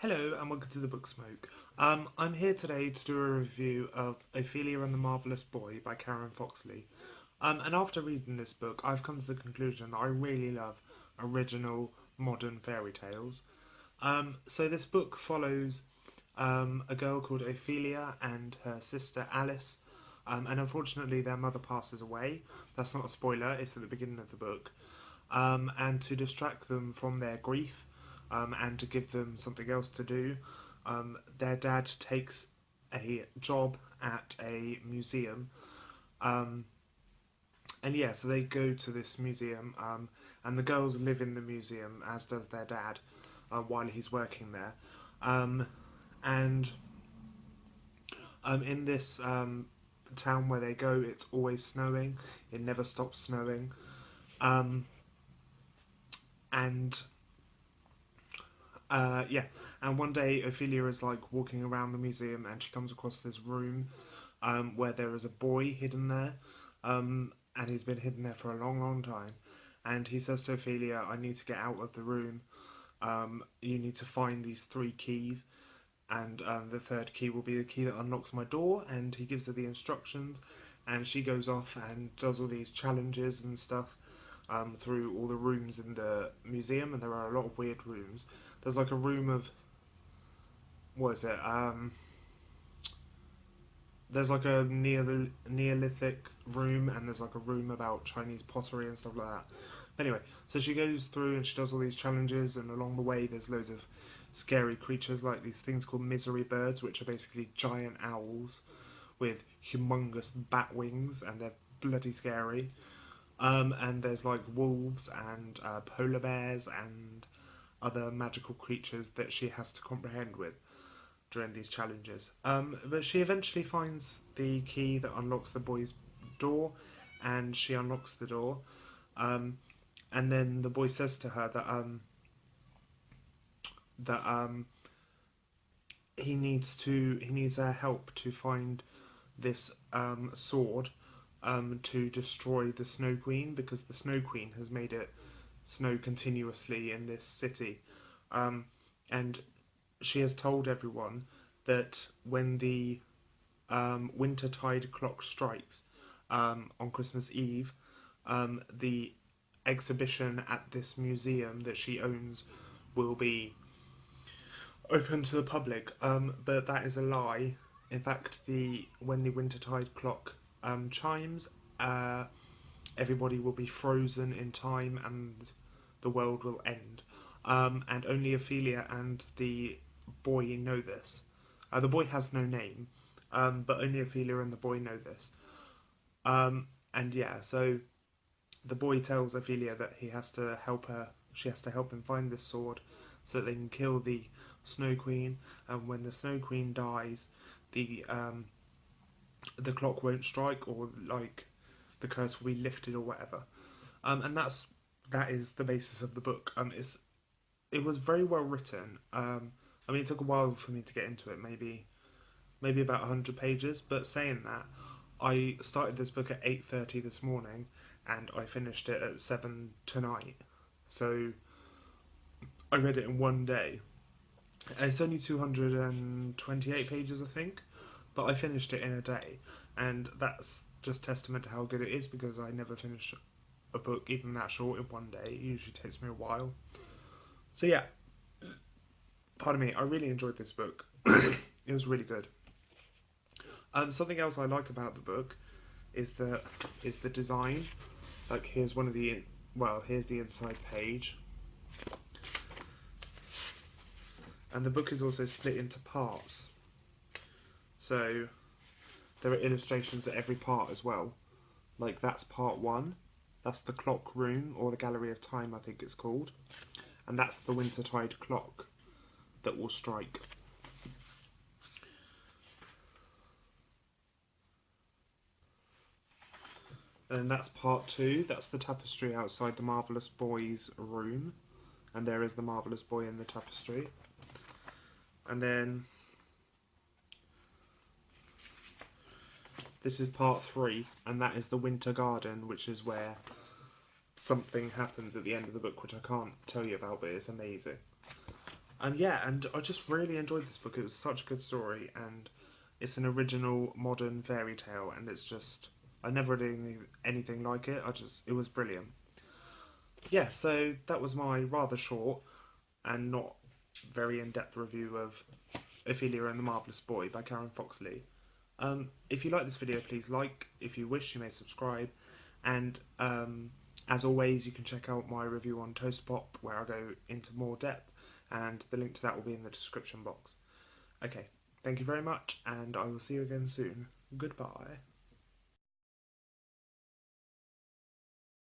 Hello and welcome to the Book Smoke. I'm here today to do a review of Ophelia and the Marvellous Boy by Karen Foxley. And after reading this book, I've come to the conclusion that I really love original modern fairy tales. So this book follows a girl called Ophelia and her sister Alice. And unfortunately, their mother passes away. That's not a spoiler, it's at the beginning of the book. And to distract them from their grief and to give them something else to do, their dad takes a job at a museum. Um, and yeah, so they go to this museum, and the girls live in the museum, as does their dad, while he's working there. Um, and in this town where they go, it's always snowing. It never stops snowing. Um, and yeah, and one day Ophelia is like walking around the museum and she comes across this room where there is a boy hidden there, and he's been hidden there for a long, long time. And he says to Ophelia, "I need to get out of the room. You need to find these three keys, and the third key will be the key that unlocks my door." And he gives her the instructions, and she goes off and does all these challenges and stuff through all the rooms in the museum, and there are a lot of weird rooms. There's like a room of what is it? There's like a Neolithic room, and there's like a room about Chinese pottery and stuff like that. Anyway, so she goes through and she does all these challenges, and along the way there's loads of scary creatures like these things called misery birds, which are basically giant owls with humongous bat wings, and they're bloody scary. And there's like wolves and polar bears and other magical creatures that she has to comprehend with during these challenges. But she eventually finds the key that unlocks the boy's door, and she unlocks the door. Um, and then the boy says to her that he needs her help to find this sword to destroy the Snow Queen, because the Snow Queen has made it snow continuously in this city. Um, and she has told everyone that when the wintertide clock strikes on Christmas Eve, the exhibition at this museum that she owns will be open to the public. But that is a lie. In fact, the when the wintertide clock chimes, everybody will be frozen in time and the world will end. And only Ophelia and the boy know this. The boy has no name, but only Ophelia and the boy know this. And yeah, so the boy tells Ophelia that he has to help her. She has to help him find this sword so that they can kill the Snow Queen. And when the Snow Queen dies, the clock won't strike, or like the curse will be lifted or whatever. And that is the basis of the book. It was very well written. I mean, it took a while for me to get into it, maybe about 100 pages. But saying that, I started this book at 8:30 this morning, and I finished it at 7 tonight. So I read it in one day. It's only 228 pages, I think, but I finished it in a day, and that's just testament to how good it is, because I never finish a book even that short in one day. It usually takes me a while. So yeah, pardon me, I really enjoyed this book. It was really good. Something else I like about the book is the design. Like here's one of the here's the inside page, and the book is also split into parts. So there are illustrations at every part as well. Like that's part one. That's the clock room, or the Gallery of Time, I think it's called. And that's the wintertide clock that will strike. And that's part two. That's the tapestry outside the Marvellous Boy's room. And there is the Marvellous Boy in the tapestry. And then this is part three, and that is the Winter Garden, which is where something happens at the end of the book, which I can't tell you about, but it's amazing. And yeah, and I just really enjoyed this book. It was such a good story, and it's an original modern fairy tale, and it's just I never did anything like it. It was brilliant. Yeah, so that was my rather short and not very in-depth review of Ophelia and the Marvellous Boy by Karen Foxley. If you like this video, please like. If you wish, you may subscribe. And as always, you can check out my review on Toast Pop, where I go into more depth, and the link to that will be in the description box. Okay, thank you very much, and I will see you again soon. Goodbye.